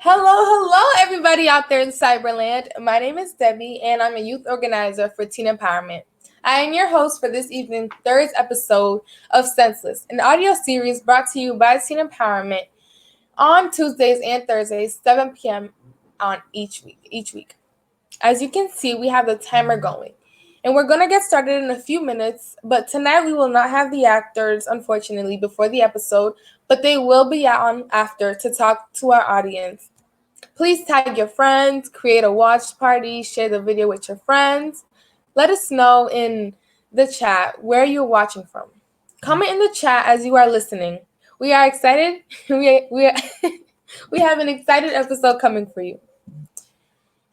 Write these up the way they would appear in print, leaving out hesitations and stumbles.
Hello, everybody out there in Cyberland. My name is Debbie, and I'm a youth organizer for Teen Empowerment. I am your host for this evening's third episode of Senseless, an audio series brought to you by Teen Empowerment on Tuesdays and Thursdays, 7 p.m. on each week. As you can see, we have the timer going. And we're going to get started in a few minutes, but tonight we will not have the actors, unfortunately, before the episode, but they will be on after to talk to our audience. Please tag your friends, create a watch party, share the video with your friends. Let us know in the chat where you're watching from. Comment in the chat as you are listening. We are excited. we have an excited episode coming for you.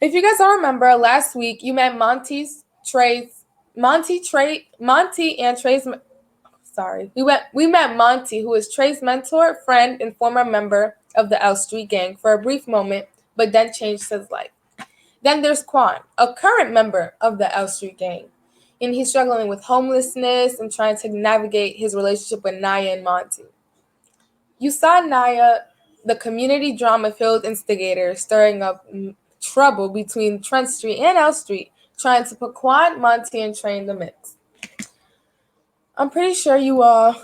If you guys don't remember, last week you met Monty and Trey's. Sorry, we met Monty, who is Trey's mentor, friend, and former member of the L Street Gang for a brief moment, but then changed his life. Then there's Quan, a current member of the L Street Gang, and he's struggling with homelessness and trying to navigate his relationship with Naya and Monty. You saw Naya, the community drama-filled instigator, stirring up trouble between Trent Street and L Street, trying to put Quan, Monty, and Trey in the mix. I'm pretty sure you all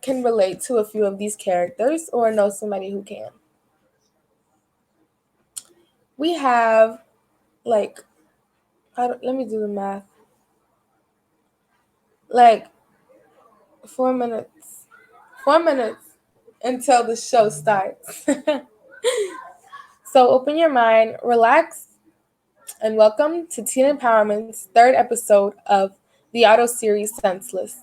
can relate to a few of these characters or know somebody who can. We have, let me do the math. 4 minutes. 4 minutes until the show starts. So open your mind, relax, and welcome to Teen Empowerment's third episode of the auto series Senseless.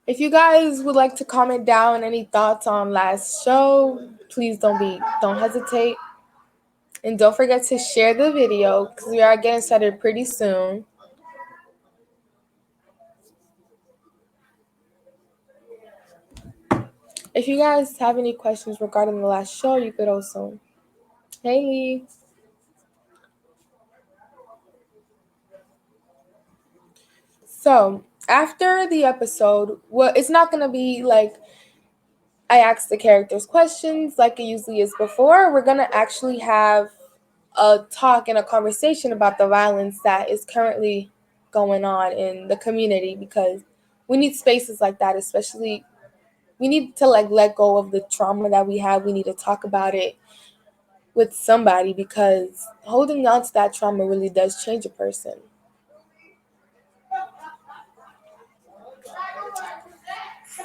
If you guys would like to comment down any thoughts on last show, please don't hesitate. And don't forget to share the video because we are getting started pretty soon. If you guys have any questions regarding the last show, you could also. Hey, Lee. So, after the episode, it's not going to be like I ask the characters questions like it usually is before. We're going to actually have a talk and a conversation about the violence that is currently going on in the community because we need spaces like that, especially we need to let go of the trauma that we have. We need to talk about it with somebody because holding on to that trauma really does change a person.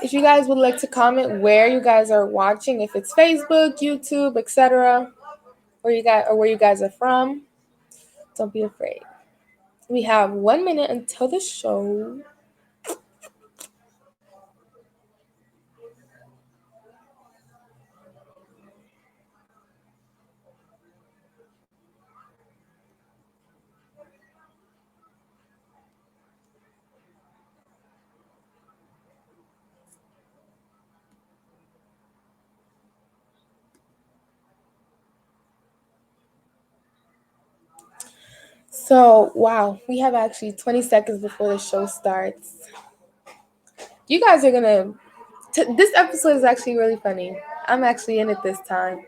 If you guys would like to comment where you guys are watching, if it's Facebook, YouTube, etc., where you guys are from, don't be afraid. We have 1 minute until the show. So, wow, we have actually 20 seconds before the show starts. You guys are gonna. This episode is actually really funny. I'm actually in it this time.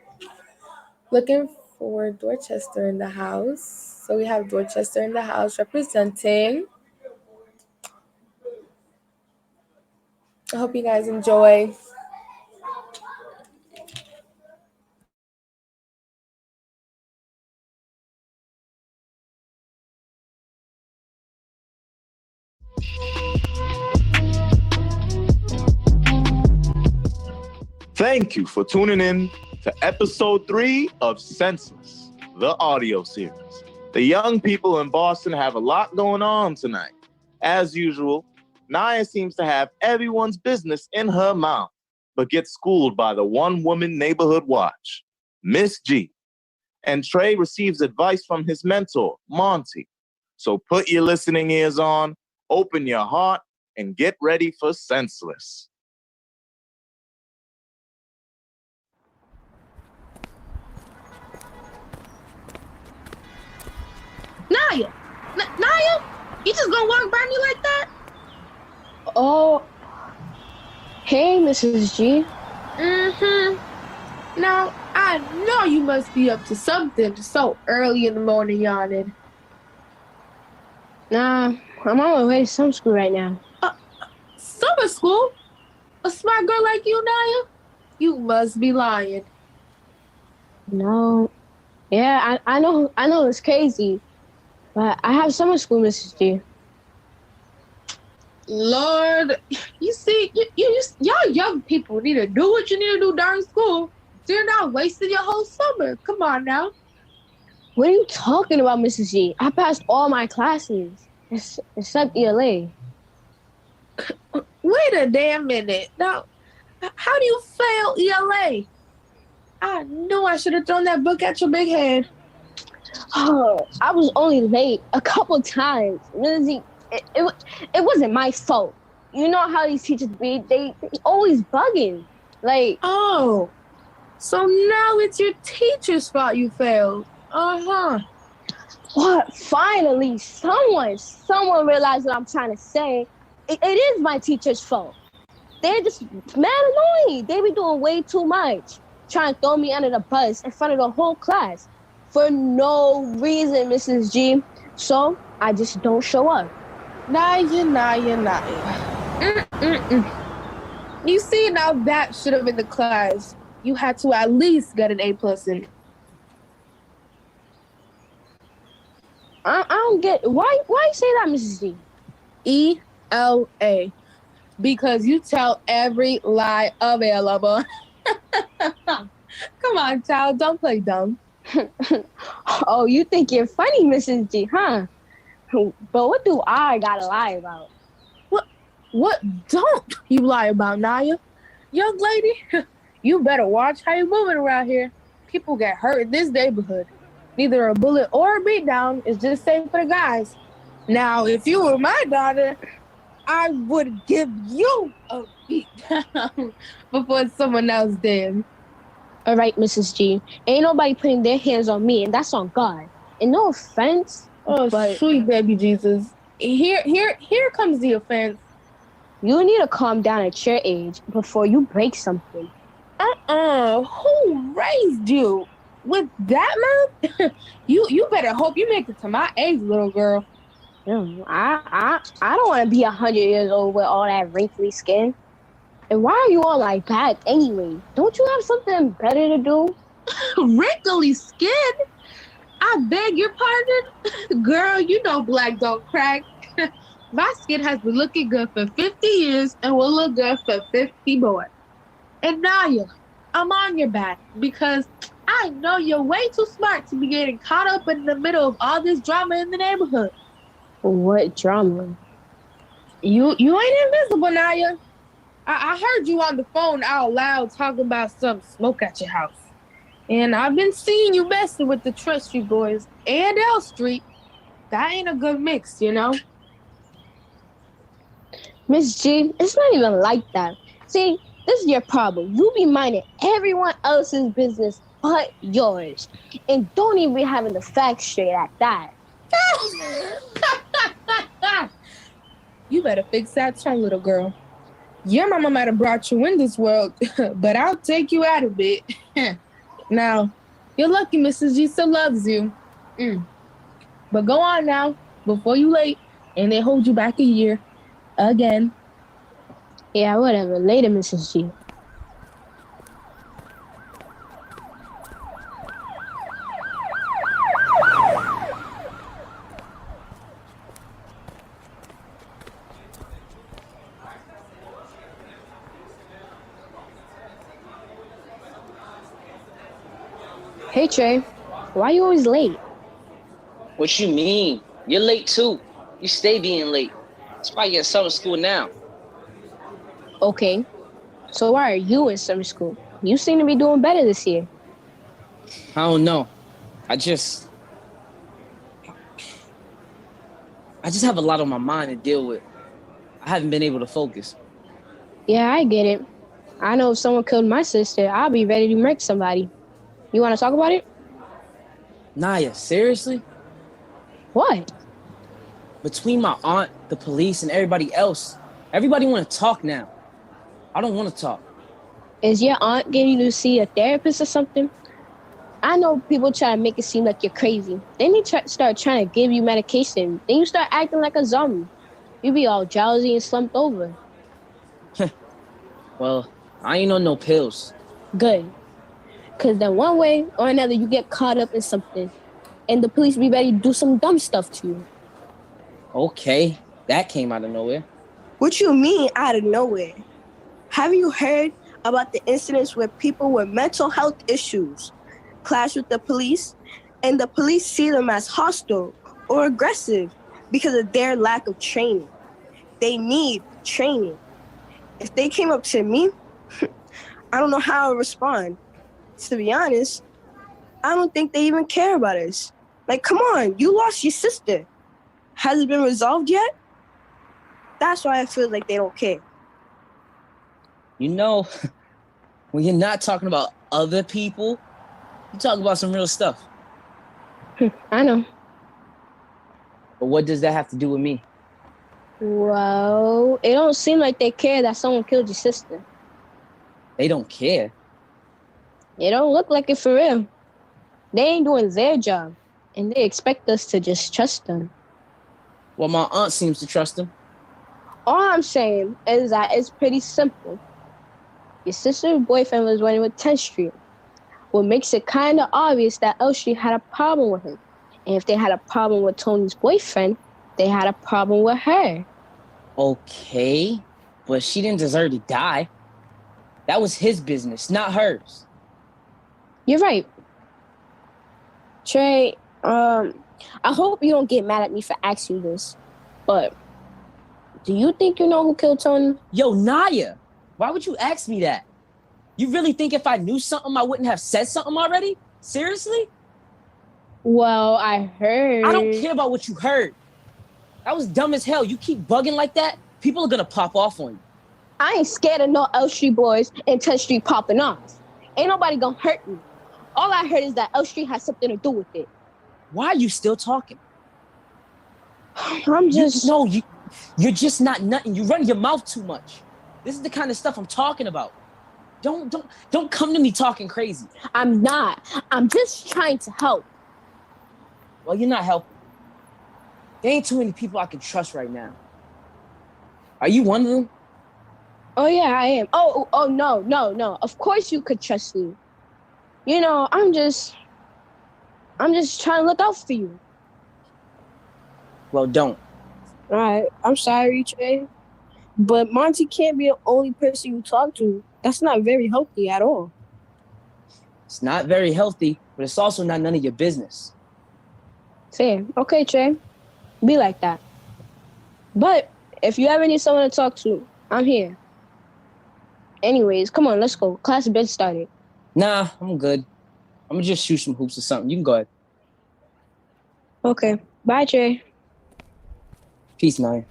Looking for Dorchester in the house. So we have Dorchester in the house representing. I hope you guys enjoy. Thank you for tuning in to episode 3 of Senseless, the audio series. The young people in Boston have a lot going on tonight. As usual, Naya seems to have everyone's business in her mouth, but gets schooled by the one-woman neighborhood watch, Miss G. And Trey receives advice from his mentor, Monty. So put your listening ears on, open your heart, and get ready for Senseless. Naya! Naya? You just gonna walk by me like that? Oh, hey, Mrs. G. Now, I know you must be up to something so early in the morning yawning. Nah, I'm on my way to some school right now. Summer school? A smart girl like you, Naya? You must be lying. No, yeah, I know it's crazy, but I have summer school, Mrs. G. Lord, you see, y'all young people need to do what you need to do during school. So you're not wasting your whole summer. Come on now. What are you talking about, Mrs. G? I passed all my classes, except ELA. Wait a damn minute. Now, how do you fail ELA? I knew I should have thrown that book at your big head. Oh, I was only late a couple times. Mrs. G, it wasn't my fault. You know how these teachers be? They always bugging. Like, oh, so now it's your teacher's fault you failed. What? Finally, someone realized what I'm trying to say. It is my teacher's fault. They're just mad annoying. They be doing way too much, trying to throw me under the bus in front of the whole class for no reason, Mrs. G. So I just don't show up. Naya. You see, now that should have been the class. You had to at least get an A+ in it. I don't get why you say that, Mrs. G? ELA. Because you tell every lie available. Come on, child, don't play dumb. Oh, you think you're funny, Mrs. G, huh? But what do I gotta lie about? What don't you lie about, Naya? Young lady, you better watch how you're moving around here. People get hurt in this neighborhood. Neither a bullet or a beatdown is just safe for the guys. Now, if you were my daughter, I would give you a beatdown before someone else did. All right, Mrs. G. Ain't nobody putting their hands on me, and that's on God. And no offense, but sweet baby Jesus. Here comes the offense. You need to calm down at your age before you break something. Who raised you? With that mouth? You better hope you make it to my age, little girl. I don't want to be 100 years old with all that wrinkly skin. And why are you all like that anyway? Don't you have something better to do? Wrinkly skin? I beg your pardon? Girl, you know black don't crack. My skin has been looking good for 50 years and will look good for 50 more. And Naya, I'm on your back because I know you're way too smart to be getting caught up in the middle of all this drama in the neighborhood. What drama? You ain't invisible, Naya. I heard you on the phone out loud talking about some smoke at your house. And I've been seeing you messing with the Trent Street boys and L Street. That ain't a good mix, you know? Miss G, it's not even like that. See, this is your problem. You be minding everyone else's business but yours. And don't even be having the facts straight at that. You better fix that tongue, little girl. Your mama might have brought you in this world, but I'll take you out of it. Now, you're lucky Mrs. G still loves you. But go on now, before you late, and they hold you back a year. Again. Yeah, whatever. Later, Mrs. G. Hey Trey, why you always late? What you mean? You're late too. You stay being late. It's why you're in summer school now. Okay, so why are you in summer school? You seem to be doing better this year. I don't know. I just I just have a lot on my mind to deal with. I haven't been able to focus. Yeah, I get it. I know if someone killed my sister, I'll be ready to murk somebody. You want to talk about it? Naya, seriously? What? Between my aunt, the police, and everybody want to talk now. I don't want to talk. Is your aunt getting you to see a therapist or something? I know people try to make it seem like you're crazy. Then they start trying to give you medication. Then you start acting like a zombie. You be all drowsy and slumped over. Well, I ain't on no pills. Good. Because then one way or another, you get caught up in something. And the police be ready to do some dumb stuff to you. Okay, that came out of nowhere. What you mean out of nowhere? Have you heard about the incidents where people with mental health issues clash with the police and the police see them as hostile or aggressive because of their lack of training? They need training. If they came up to me, I don't know how I would respond. To be honest, I don't think they even care about us. Like, come on, you lost your sister. Has it been resolved yet? That's why I feel like they don't care. You know, when you're not talking about other people, you're talking about some real stuff. I know. But what does that have to do with me? Well, it don't seem like they care that someone killed your sister. They don't care. It don't look like it for real. They ain't doing their job. And they expect us to just trust them. Well, my aunt seems to trust them. All I'm saying is that it's pretty simple. Your sister's boyfriend was running with 10th Street. What makes it kind of obvious that L Street had a problem with him. And if they had a problem with Tony's boyfriend, they had a problem with her. Okay, but she didn't deserve to die. That was his business, not hers. You're right. Trey, I hope you don't get mad at me for asking you this, but do you think you know who killed Tony? Yo, Naya, why would you ask me that? You really think if I knew something, I wouldn't have said something already? Seriously? Well, I heard... I don't care about what you heard. That was dumb as hell. You keep bugging like that, people are gonna pop off on you. I ain't scared of no L Street boys and 10th Street popping off. Ain't nobody gonna hurt me. All I heard is that L Street has something to do with it. Why are you still talking? I'm just... You're just not nothing. You run your mouth too much. This is the kind of stuff I'm talking about. Don't come to me talking crazy. I'm not. I'm just trying to help. Well, you're not helping. There ain't too many people I can trust right now. Are you one of them? Oh, yeah, I am. Oh, no. Of course you could trust me. You know, I'm just trying to look out for you. Well, don't. All right, I'm sorry, Trey. But Monty can't be the only person you talk to. That's not very healthy at all. It's not very healthy, but it's also not none of your business. Fair. Okay, Trey. Be like that. But if you ever need someone to talk to, I'm here. Anyways, come on, let's go. Class has been started. Nah, I'm good. I'm gonna just shoot some hoops or something. You can go ahead. Okay. Bye, Trey. Peace, Naya.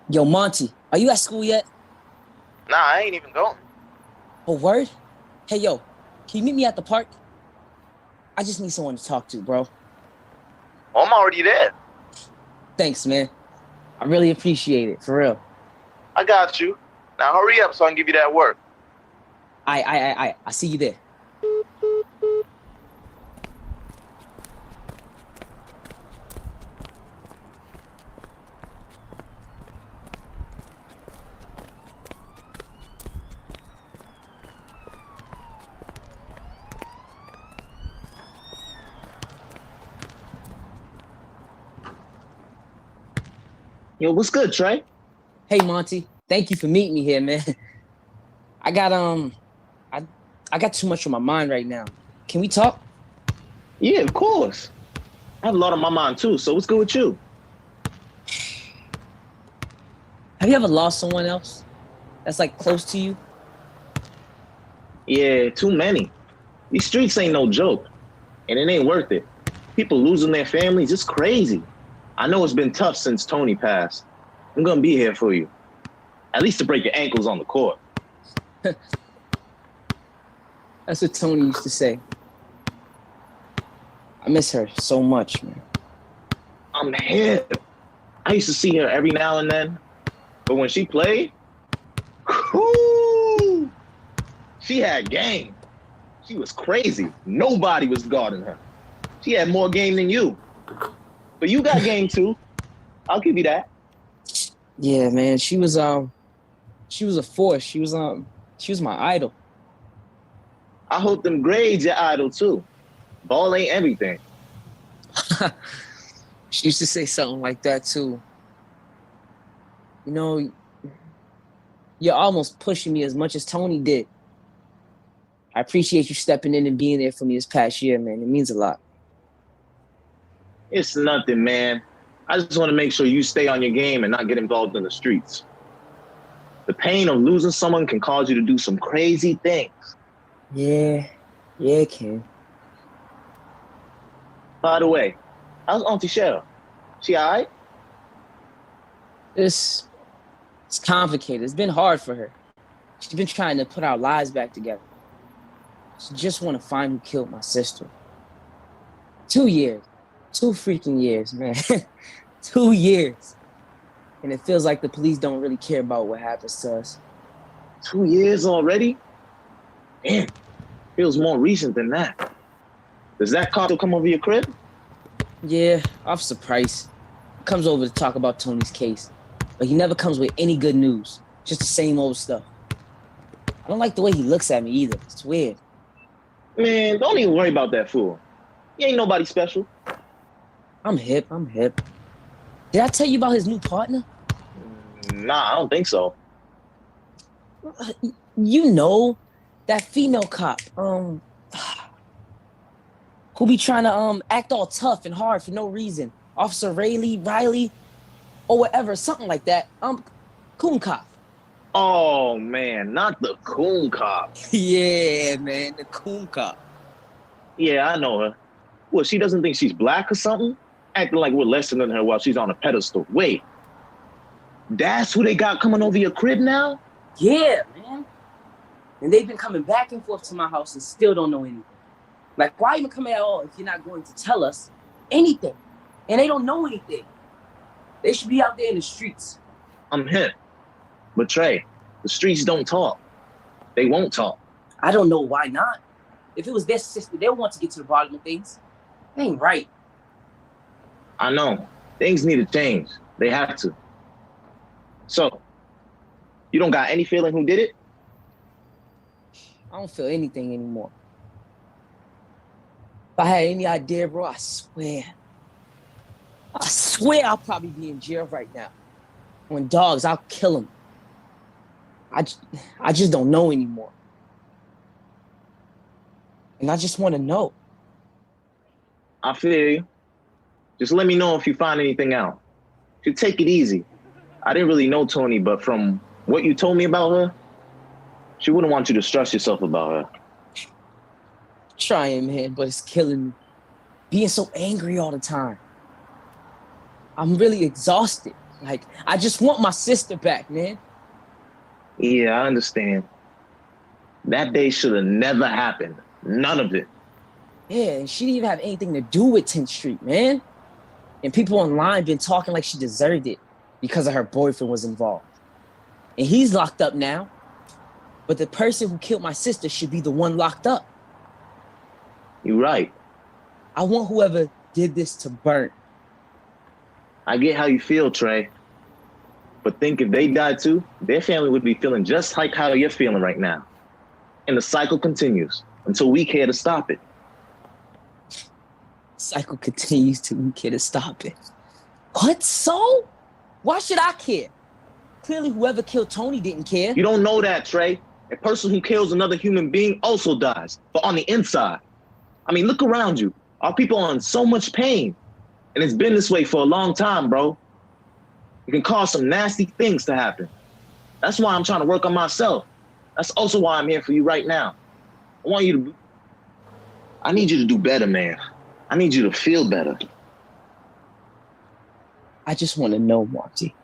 Yo, Monty, are you at school yet? Nah, I ain't even going. Oh, word? Hey, yo, can you meet me at the park? I just need someone to talk to, bro. Well, I'm already there. Thanks, man. I really appreciate it, for real. I got you. Now hurry up so I can give you that work. I see you there. Yo, what's good, Trey? Hey Monty, thank you for meeting me here, man. I got I I got too much on my mind right now. Can we talk? Yeah, of course. I have a lot on my mind too, so what's good with you? Have you ever lost someone else that's like close to you? Yeah, too many. These streets ain't no joke, and it ain't worth it. People losing their families, it's crazy. I know it's been tough since Tony passed. I'm gonna be here for you. At least to break your ankles on the court. That's what Tony used to say. I miss her so much, man. I'm here. I used to see her every now and then, but when she played, whoo, she had game. She was crazy. Nobody was guarding her. She had more game than you. But you got game too. I'll give you that. Yeah, man. She was a force. She was my idol. I hope them grades your idol too. Ball ain't everything. She used to say something like that too. You know, you're almost pushing me as much as Tony did. I appreciate you stepping in and being there for me this past year, man. It means a lot. It's nothing, man. I just want to make sure you stay on your game and not get involved in the streets. The pain of losing someone can cause you to do some crazy things. Yeah, it can. By the way, how's Auntie Cheryl? She all right? It's complicated. It's been hard for her. She's been trying to put our lives back together. She just want to find who killed my sister. 2 years. 2 freaking years, man. 2 years. And it feels like the police don't really care about what happens to us. 2 years already? Damn, feels more recent than that. Does that cop still come over your crib? Yeah, Officer Price. He comes over to talk about Tony's case. But he never comes with any good news. Just the same old stuff. I don't like the way he looks at me either. It's weird. Man, don't even worry about that fool. He ain't nobody special. I'm hip. Did I tell you about his new partner? Nah, I don't think so. You know, that female cop, who be trying to act all tough and hard for no reason. Officer Riley, or whatever, something like that. Coon cop. Oh, man, not the coon cop. Yeah, man, the coon cop. Yeah, I know her. What, she doesn't think she's black or something? Acting like we're lesser than her while she's on a pedestal. Wait, that's who they got coming over your crib now? Yeah, man. And they've been coming back and forth to my house and still don't know anything. Like, why even come at all if you're not going to tell us anything? And they don't know anything. They should be out there in the streets. I'm hip. But Trey, the streets don't talk. They won't talk. I don't know why not. If it was their sister, they'll want to get to the bottom of things. That ain't right. I know. Things need to change. They have to. So, you don't got any feeling who did it? I don't feel anything anymore. If I had any idea, bro, I swear I'll probably be in jail right now. When dogs, I'll kill them. I just don't know anymore. And I just want to know. I feel you. Just let me know if you find anything out. You take it easy. I didn't really know Tony, but from what you told me about her, she wouldn't want you to stress yourself about her. Trying, man, but it's killing me. Being so angry all the time. I'm really exhausted. Like, I just want my sister back, man. Yeah, I understand. That day should have never happened. None of it. Yeah, and she didn't even have anything to do with 10th Street, man. And people online been talking like she deserved it because of her boyfriend was involved. And he's locked up now. But the person who killed my sister should be the one locked up. You're right. I want whoever did this to burn. I get how you feel, Trey. But think if they died too, their family would be feeling just like how you're feeling right now. And the cycle continues until we care to stop it. Cycle continues till we care to stop it. What? So? Why should I care? Clearly, whoever killed Tony didn't care. You don't know that, Trey. A person who kills another human being also dies, but on the inside. I mean, look around you. Our people are in so much pain. And it's been this way for a long time, bro. It can cause some nasty things to happen. That's why I'm trying to work on myself. That's also why I'm here for you right now. I need you to do better, man. I need you to feel better. I just want to know, Monty.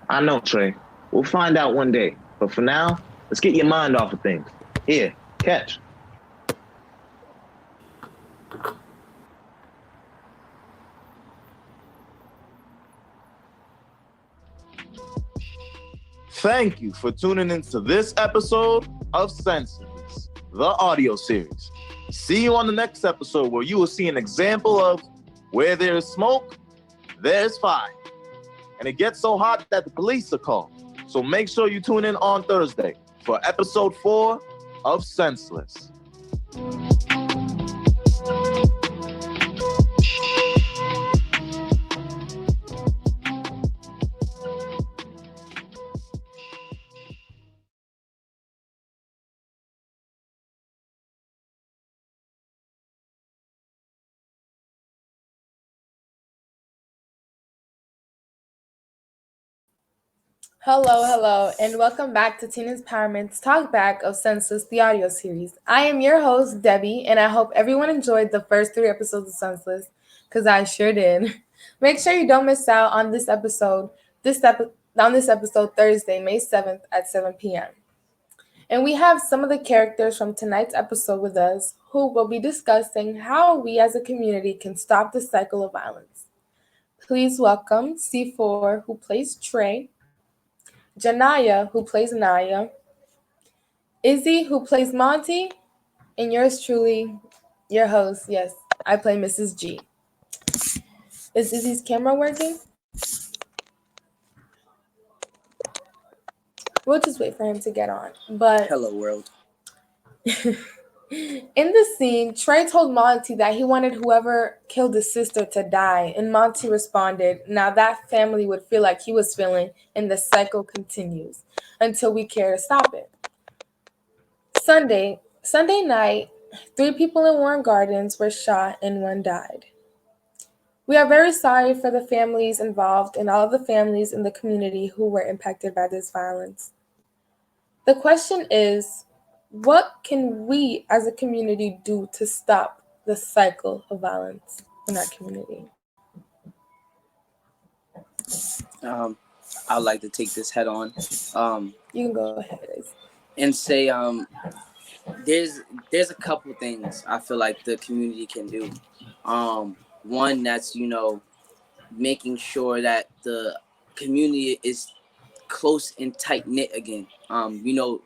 I know, Trey. We'll find out one day. But for now, let's get your mind off of things. Here, catch. Thank you for tuning into this episode of Senseless, the audio series. See you on the next episode where you will see an example of where there is smoke, there's fire. And it gets so hot that the police are called. So make sure you tune in on Thursday for episode 4 of Senseless. Hello, and welcome back to Teen Empowerment's Talk Back of Senseless, the audio series. I am your host, Debbie, and I hope everyone enjoyed the first 3 episodes of Senseless, because I sure did. Make sure you don't miss out on this episode, Thursday, May 7th at 7 p.m. And we have some of the characters from tonight's episode with us who will be discussing how we as a community can stop the cycle of violence. Please welcome C4, who plays Trey, Janaya, who plays Naya, Izzy, who plays Monty, and yours truly, your host. Yes, I play Mrs. G. Is Izzy's camera working? We'll just wait for him to get on. But Hello, world. in the scene, Trey told Monty that he wanted whoever killed his sister to die, and Monty responded, now that family would feel like he was feeling, and the cycle continues until we care to stop it. Sunday night, 3 people in Warren Gardens were shot and 1 died. We are very sorry for the families involved and all of the families in the community who were impacted by this violence. The question is, what can we as a community do to stop the cycle of violence in our community? I'd like to take this head on. You can go ahead. And say there's a couple things I feel like the community can do. One that's making sure that the community is close and tight knit again.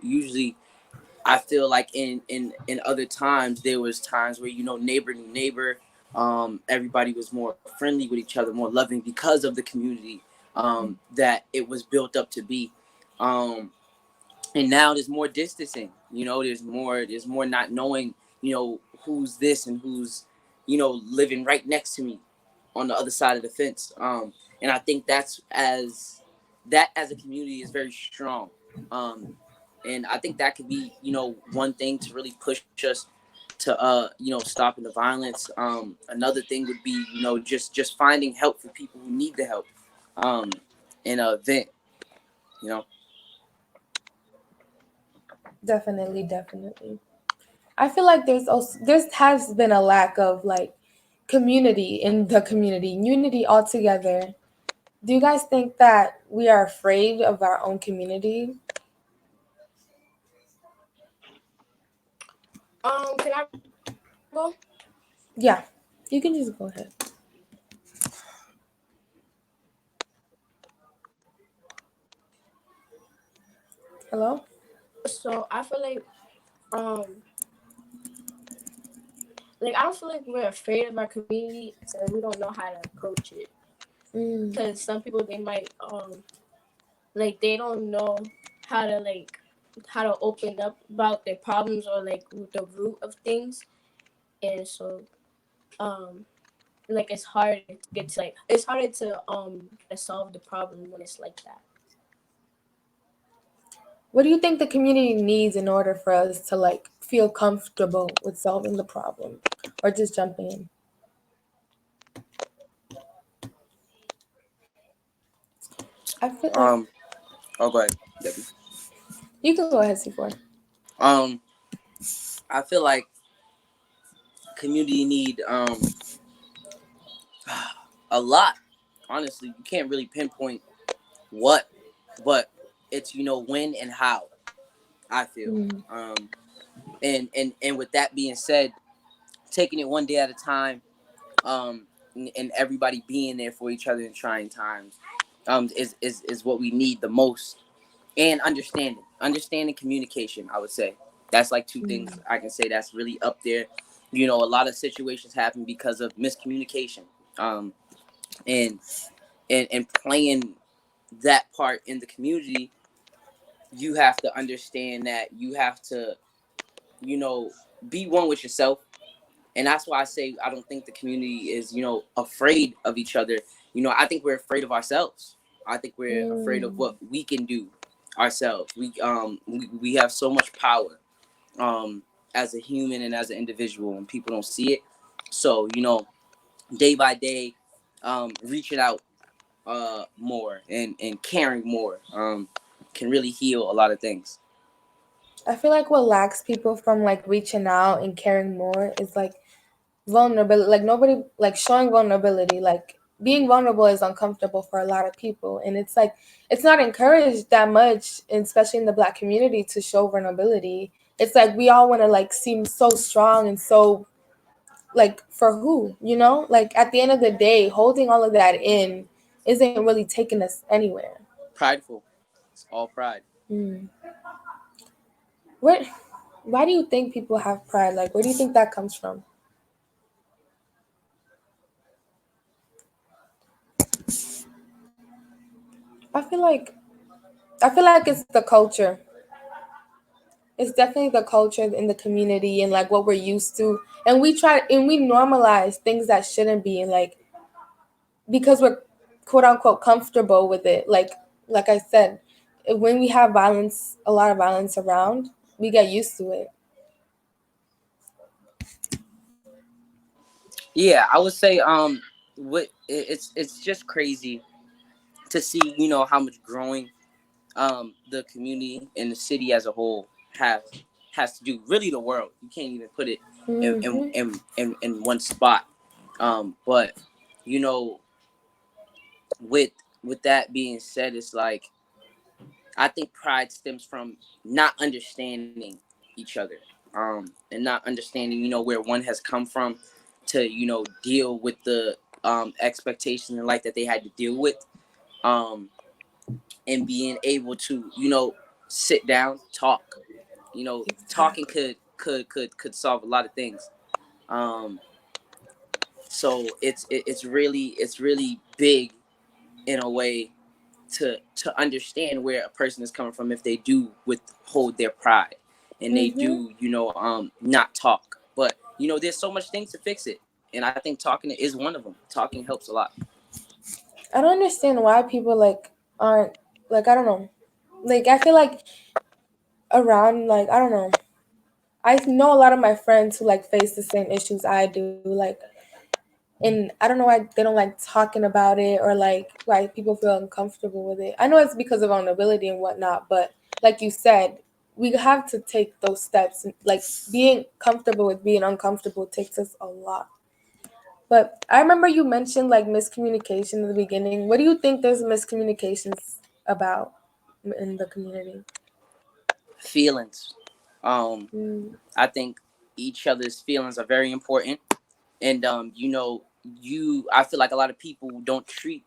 Usually I feel like in other times there was times where neighbor knew neighbor. Everybody was more friendly with each other, more loving because of the community that it was built up to be. And now there's more distancing. There's more not knowing who's this and who's living right next to me on the other side of the fence. And I think that as a community is very strong. And I think that could be one thing to really push us to stopping the violence. Another thing would be just finding help for people who need the help in an event. Definitely. I feel like there has been a lack of community in the community, unity altogether. Do you guys think that we are afraid of our own community? Can I go? Yeah, you can just go ahead. Hello? So I feel like I don't feel like we're afraid of our community, so we don't know how to approach it. Because some people, they might they don't know how to open up about their problems or the root of things. And so like it's harder to get to like it's harder to solve the problem when it's like that. What do you think the community needs in order for us to like feel comfortable with solving the problem or just jumping in? I feel like Oh, go ahead, Debbie. you can go ahead, C4. Um, I feel like community need a lot. Honestly, you can't really pinpoint what, but it's when and how. I feel. Mm, And with that being said, taking it one day at a time, and everybody being there for each other in trying times, is what we need the most. And understanding communication, I would say that's like two things mm, I can say that's really up there. A lot of situations happen because of miscommunication, um and and playing that part in the community. You have to understand that you have to you know be one with yourself. And that's why I say I don't think the community is afraid of each other. I think we're afraid of ourselves. I think we're afraid of mm. what we can do ourselves. We have so much power, as a human and as an individual, and people don't see it. So day by day, reaching out more and caring more, can really heal a lot of things. I feel like what lacks people from like reaching out and caring more is like vulnerability. Like nobody like showing vulnerability. Like being vulnerable is uncomfortable for a lot of people, and it's like it's not encouraged that much, especially in the Black community, to show vulnerability. It's like we all want to like seem so strong and so like for who, you know? Like at the end of the day, holding all of that in isn't really taking us anywhere. Prideful. It's all pride. Mm. What? Why do you think people have pride? Like, where do you think that comes from? I feel like I feel like it's the culture. It's definitely the culture in the community and like what we're used to, and we normalize things that shouldn't be, and like because we're quote unquote comfortable with it. Like I said, when we have violence, a lot of violence around, we get used to it. Yeah, I would say what it's just crazy to see how much growing the community and the city as a whole has to do. Really, the world. You can't even put it in in Hmm. in, in one spot. But you know, with with that being said, it's like I think pride stems from not understanding each other, and not understanding where one has come from to deal with the expectations in life that they had to deal with, um, and being able to sit down, talk. Talking Exactly. could solve a lot of things. Um, so it's really big in a way to understand where a person is coming from if they do withhold their pride and they Hmm. do not talk. But there's so much things to fix it, and I think talking is one of them. Talking helps a lot. I don't understand why people like aren't like I don't know. Like I feel like around like I don't know. I know a lot of my friends who like face the same issues I do. Like and I don't know why they don't like talking about it or like why people feel uncomfortable with it. I know it's because of vulnerability and whatnot, but like you said, we have to take those steps. Like being comfortable with being uncomfortable takes us a lot. But I remember you mentioned like miscommunication in the beginning. What do you think there's miscommunications about in the community? Feelings. Um, Mm, I think each other's feelings are very important, and I feel like a lot of people don't treat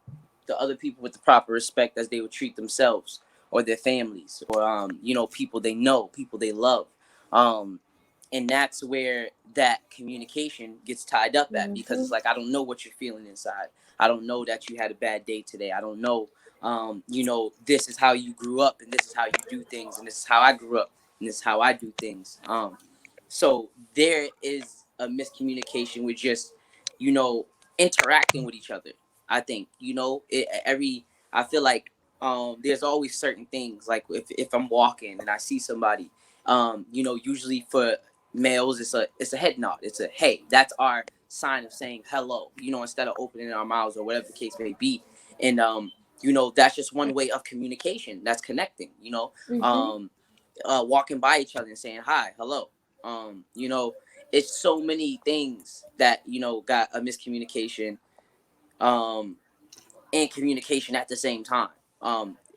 the other people with the proper respect as they would treat themselves or their families or people they know, people they love. um and that's where that communication gets tied up at, because mm-hmm, it's like, I don't know what you're feeling inside. I don't know that you had a bad day today. I don't know, this is how you grew up and this is how you do things, and this is how I grew up and this is how I do things. So there is a miscommunication with just you know interacting with each other. I think, you know, I feel like there's always certain things, like if I'm walking and I see somebody, you know, usually for males it's a head nod, it's a hey, that's our sign of saying hello, you know, instead of opening our mouths or whatever the case may be. And you know, that's just one way of communication, that's connecting, you know. Mm-hmm. um Walking by each other and saying hi, hello. You know, it's so many things that, you know, got a miscommunication um and communication at the same time.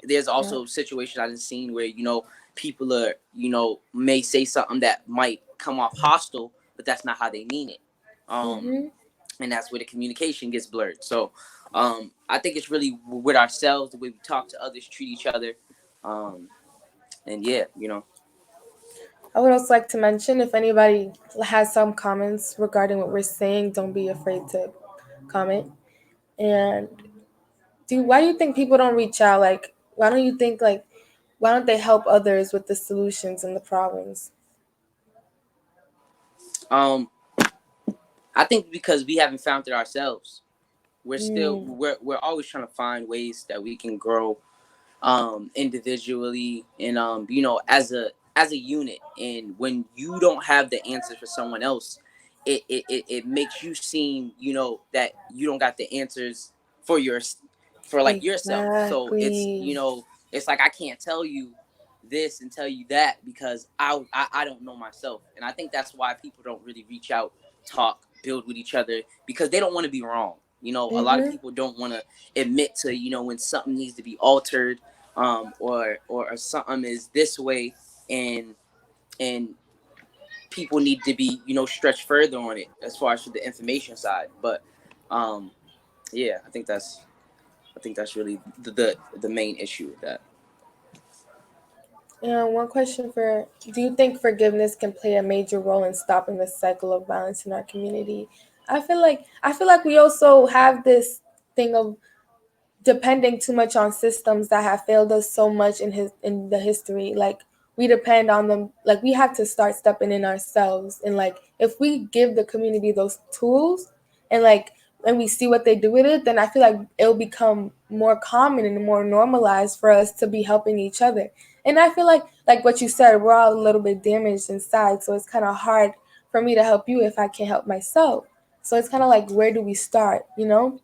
There's Yeah. also situations I've seen where, you know, people are, you know, may say something that might come off hostile, but that's not how they mean it. um Mm-hmm. and that's where the communication gets blurred. So I think it's really with ourselves, the way we talk to others, treat each other. And yeah, you know. I would also like to mention if anybody has some comments regarding what we're saying, don't be afraid to comment. And why do you think people don't reach out? Like, why don't you think like why don't they help others with the solutions and the problems? um I think because we haven't found it ourselves. Mm, We're always trying to find ways that we can grow individually and you know, as a unit. And when you don't have the answers for someone else, it makes you seem, you know, that you don't got the answers for for like yourself. So it's, exactly. you know, it's like I can't tell you this and tell you that because I don't know myself. And I think that's why people don't really reach out, talk, build with each other, because they don't want to be wrong. You know, a lot of Mm-hmm. people don't want to admit to, you know, when something needs to be altered, or something is this way, and and people need to be, you know, stretched further on it as far as for the information side. But um yeah, I think that's really the main issue with that. And one question for do you think forgiveness can play a major role in stopping the cycle of violence in our community? I feel like we also have this thing of depending too much on systems that have failed us so much in the history. Like we depend on them, like we have to start stepping in ourselves. And like if we give the community those tools and like and we see what they do with it, then I feel like it'll become more common and more normalized for us to be helping each other. And I feel like what you said, we're all a little bit damaged inside, so it's kind of hard for me to help you if I can't help myself. So it's kind of like, where do we start, you know?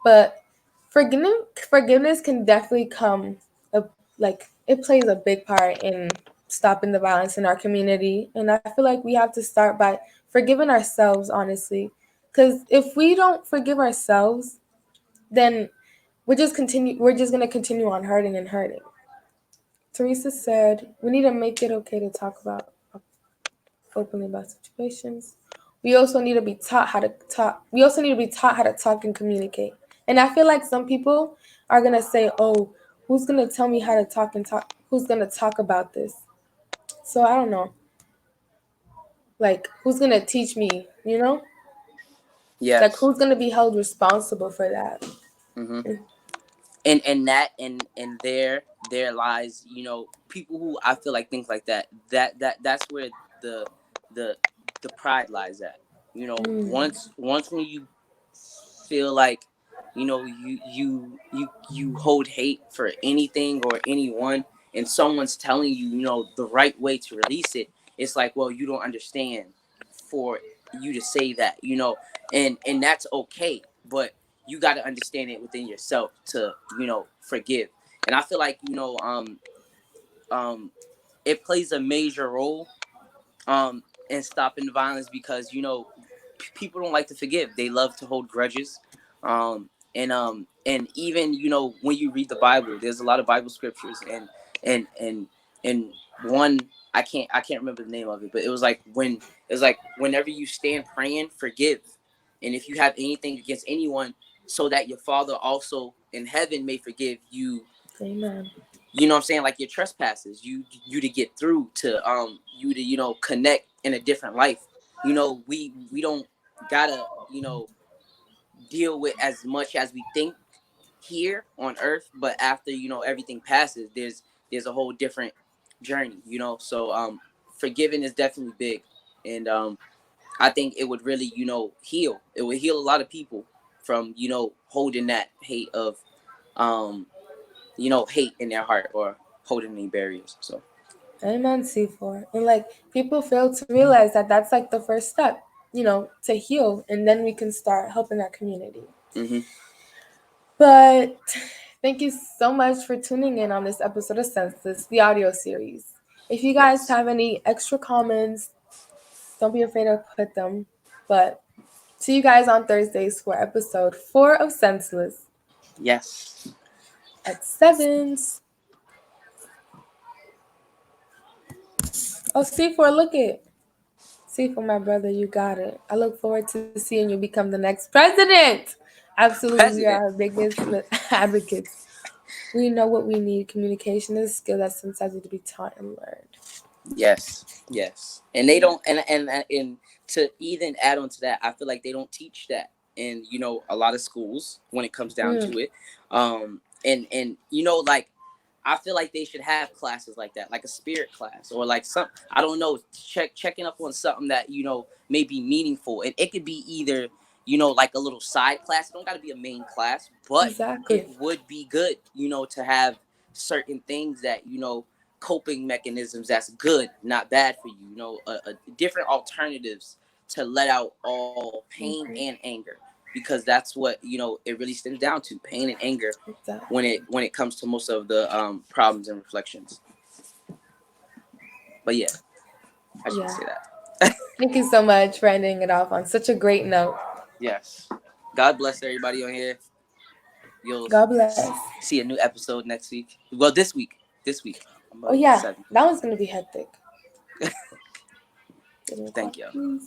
But forgiveness can definitely come like it plays a big part in stopping the violence in our community. And I feel like we have to start by forgiving ourselves, honestly. Because if we don't forgive ourselves, then we're just gonna continue on hurting and hurting. Teresa said we need to make it okay to talk about openly about situations. We also need to be taught how to talk. We also need to be taught how to talk and communicate. And I feel like some people are gonna say, "Oh, who's gonna tell me how to talk and talk? Who's gonna talk about this?" So I don't know. Like, who's gonna teach me? You know, like Yes. who's gonna be held responsible for that? Hmm. And that and there lies, you know, people who I feel like think like that, that's where the the the pride lies at. You know, Mm, once when you feel like, you know, you hold hate for anything or anyone, and someone's telling you, you know, the right way to release it, it's like, well, you don't understand for you to say that, you know. And that's okay, but you got to understand it within yourself to, you know, forgive. And I feel like, you know, um it plays a major role in stopping the violence, because, you know, people don't like to forgive, they love to hold grudges. And even, you know, when you read the Bible, there's a lot of Bible scriptures, and one, I can't remember the name of it, but it was like, whenever you stand praying, forgive, and if you have anything against anyone, so that your Father also in heaven may forgive you. amen. You know what I'm saying? Like your trespasses, you to get through to you to, you know, connect in a different life. You know, we don't gotta, you know, deal with as much as we think here on earth, but after, you know, everything passes, there's a whole different journey, you know. So forgiving is definitely big. And I think it would really, you know, heal. It would heal a lot of people. from holding that hate of hate in their heart or holding any barriers. So Amen, C4. And like people fail to realize that that's like the first step, to heal, and then we can start helping our community. mm-hmm. But thank you so much for tuning in on this episode of Senseless, the audio series. If you guys Yes. have any extra comments, don't be afraid to put them. But see you guys on Thursdays for episode 4 of Senseless Yes. at 7. Oh, C4, look it. C4, my brother, you got it. I look forward to seeing you become the next president. Absolutely, we are President. our biggest advocates. We know what we need. Communication is a skill that sometimes needs to be taught and learned. Yes. And they don't, and to even add on to that, I feel like they don't teach that in a lot of schools when it comes down to it. And like I feel like they should have classes like that, like a spirit class or like some, I don't know, checking up on something that may be meaningful, and it could be either like a little side class. It don't got to be a main class, but Exactly. it would be good to have certain things that coping mechanisms that's good, not bad for you. Different alternatives to let out all pain and anger, because that's what it really stems down to, pain and anger. Exactly. When it comes to most of the problems and reflections. But yeah, I should say that. Thank you so much for ending it off on such a great note. Yes. God bless everybody on here. You'll God bless. see a new episode next week. Well, this week. Oh yeah, that one's gonna be hectic. Thank you.